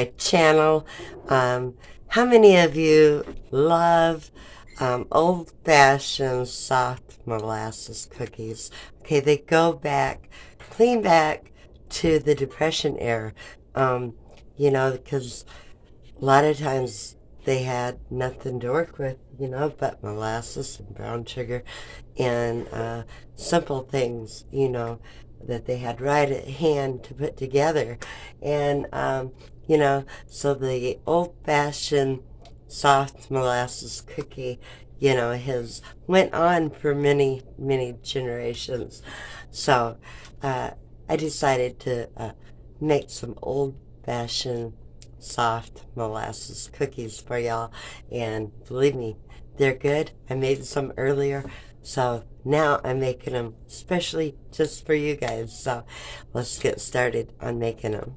my channel. How many of you love old-fashioned soft molasses cookies? Okay, they go back, clean back to the Depression era. You know, because a lot of times they had nothing to work with, you know, but molasses and brown sugar and simple things, you know, that they had right at hand to put together. And, you know, so the old-fashioned soft molasses cookie, you know, has went on for many, many generations. So I decided to make some old-fashioned soft molasses cookies for y'all, and believe me, they're good. I made some earlier, so now I'm making them especially just for you guys. So let's get started on making them.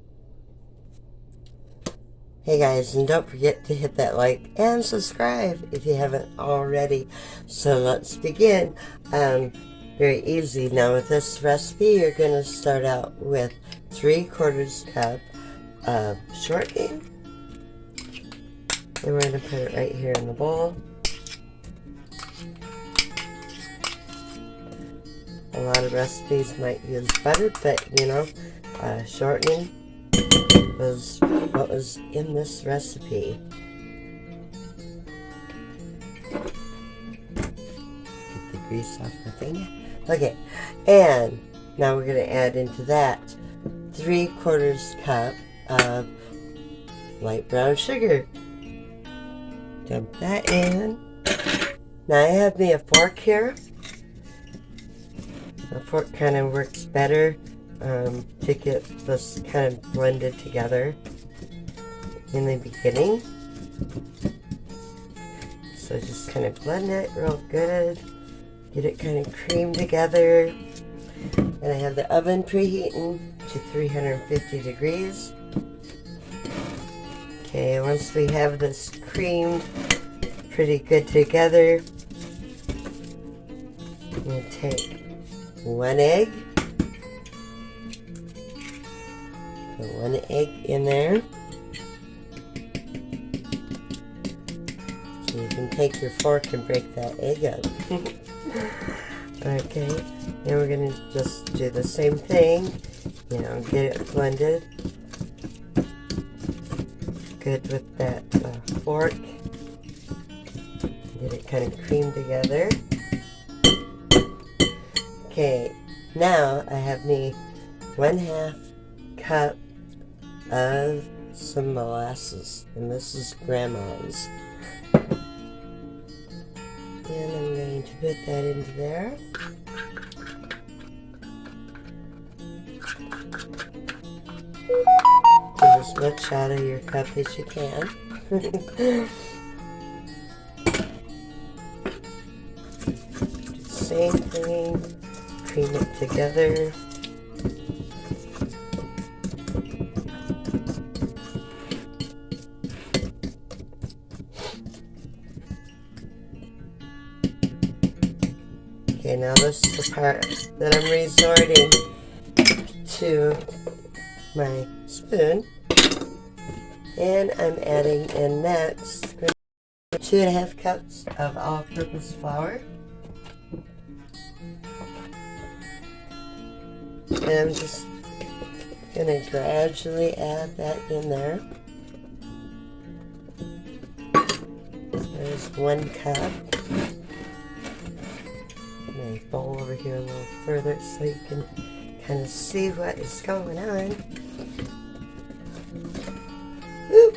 Hey guys, and don't forget to hit that like and subscribe if you haven't already. So let's begin. Very easy. Now with this recipe, you're going to start out with 3/4 cup of shortening, and we're going to put it right here in the bowl. A lot of recipes might use butter, but you know, shortening was what was in this recipe. Get the grease off my finger. Okay, and now we're going to add into that 3/4 cup of light brown sugar. Dump that in. Now I have me a fork here. A fork kind of works better to get this kind of blended together in the beginning. So just kind of blend it real good. Get it kind of creamed together. And I have the oven preheating to 350 degrees. Okay, once we have this creamed pretty good together, I'm going to take 1 egg. Put 1 egg in there. So you can take your fork and break that egg up. Okay, then we're going to just do the same thing. You know, get it blended good with that fork. Get it kind of creamed together. Okay, now I have me 1/2 cup of some molasses, and this is grandma's. And I'm going to put that into there. Get as much out of your cup as you can. Do the same thing. Cream it together. Okay, now this is the part that I'm resorting to my spoon, and I'm adding in next 2.5 cups of all-purpose flour. And I'm just going to gradually add that in there. There's 1 cup. Let me bowl over here a little further so you can kind of see what is going on. Oop.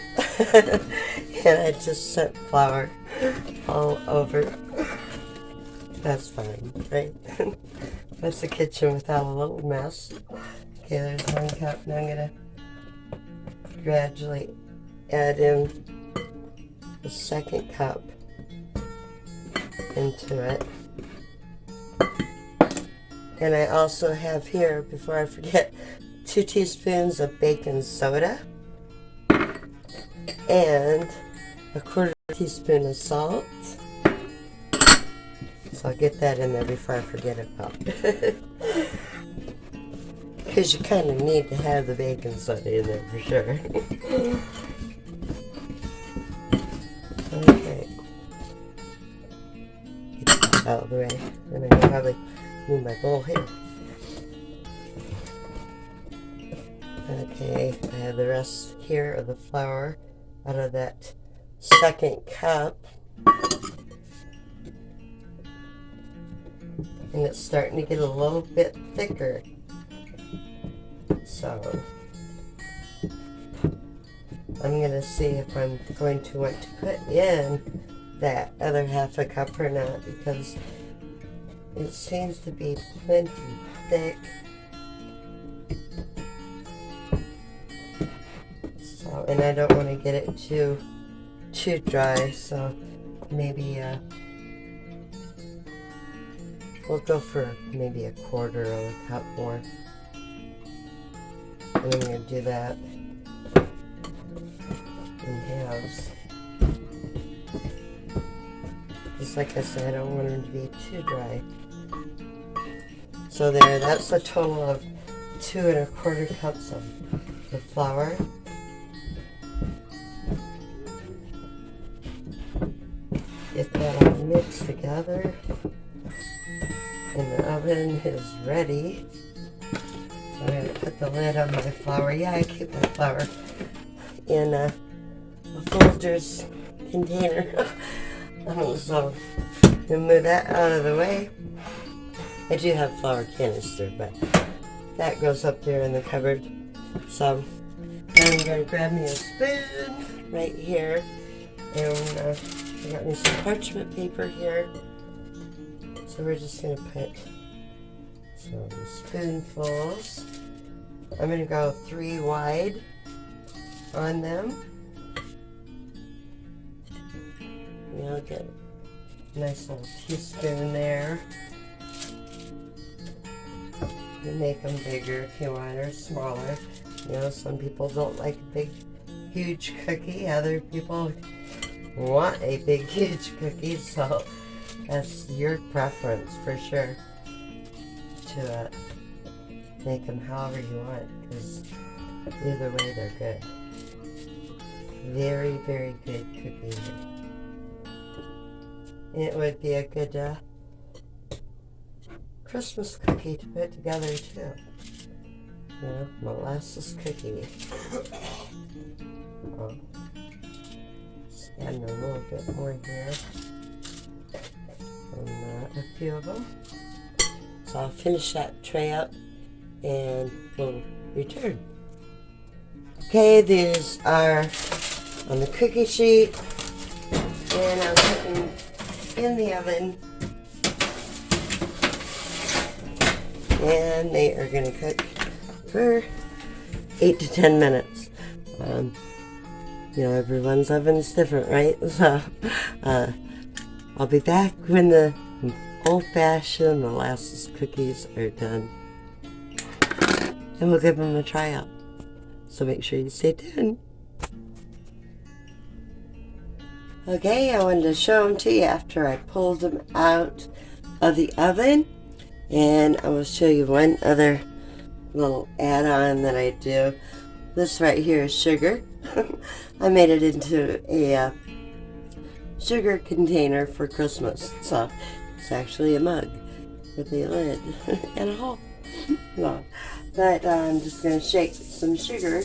And I just sent flour all over. That's fine, right? That's the kitchen without a little mess. Okay, there's 1 cup. Now I'm going to gradually add in the 2nd cup into it. And I also have here, before I forget, 2 teaspoons of baking soda and 1/4 teaspoon of salt. So I'll get that in there before I forget about it. because you kind of need to have the baking soda in there for sure. Okay. Get that out of the way. And I can probably move my bowl here. Okay, I have the rest here of the flour out of that second cup. And it's starting to get a little bit thicker. So I'm going to see if I'm going to want to put in that other half a cup or not, because it seems to be plenty thick. So, and I don't want to get it too dry, so maybe we'll go for maybe a quarter of a cup more. And I'm going to do that in halves. Just like I said, I don't want them to be too dry. So there, that's a total of 2 1/4 cups of the flour. Get that all mixed together. And the oven is ready. I'm going to put the lid on my flour. Yeah, I keep my flour in a Folgers container. So I'm going to move that out of the way. I do have flour canister, but that goes up there in the cupboard. So then I'm going to grab me a spoon right here. And I got me some parchment paper here. So we're just going to put some spoonfuls. I'm going to go 3 wide on them. You know, get a nice little teaspoon there. You make them bigger if you want, or smaller. You know, some people don't like a big, huge cookie. Other people want a big, huge cookie. So that's your preference for sure to make them however you want, because either way they're good. Very, very good cookie. It would be a good Christmas cookie to put together too. You know, molasses cookie. Just adding a little bit more here. And a few of them. So I'll finish that tray up and we'll return. Okay, these are on the cookie sheet, and I'm putting in the oven, and they are going to cook for 8 to 10 minutes. You know, everyone's oven is different, right? So I'll be back when the old-fashioned molasses cookies are done, and we'll give them a try out. So make sure you stay tuned. Okay, I wanted to show them to you after I pulled them out of the oven. And I will show you one other little add-on that I do. This right here is sugar. I made it into a sugar container for Christmas. So it's actually a mug with a lid and a hole. No, but I'm just going to shake some sugar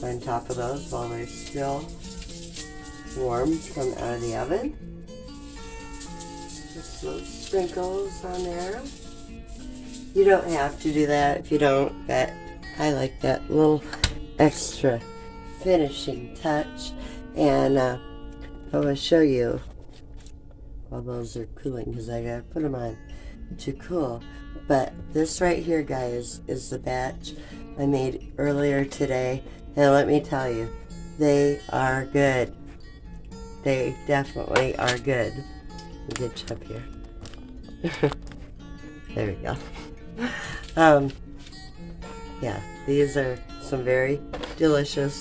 on top of those while they're still warm from out of the oven. Just little sprinkles on there. You don't have to do that if you don't, but I like that little extra finishing touch. And I will show you while those are cooling, because I gotta put them on to cool. But this right here, guys, is the batch I made earlier today, and let me tell you, they are good. They definitely are good. Get you up here. There we go. Yeah, these are some very delicious,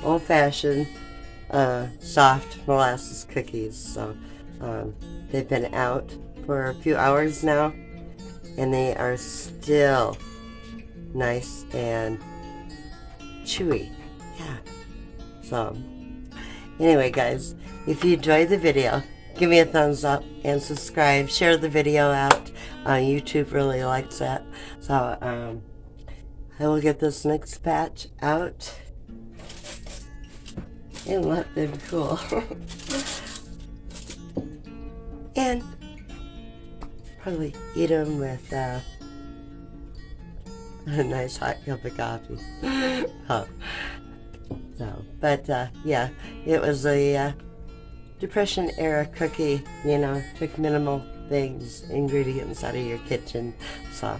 old-fashioned, soft molasses cookies. So they've been out for a few hours now, and they are still nice and chewy. Yeah. So anyway, guys, if you enjoyed the video, give me a thumbs up and subscribe. Share the video out. YouTube really likes that. So I will get this next batch out and let them cool. And probably eat them with a nice hot cup of coffee. Yeah, it was a Depression era cookie, you know, took minimal things, ingredients out of your kitchen. So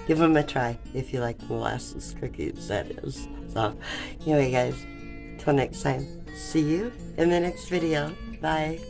give them a try if you like molasses cookies, that is. So anyway, guys, till next time, see you in the next video. Bye.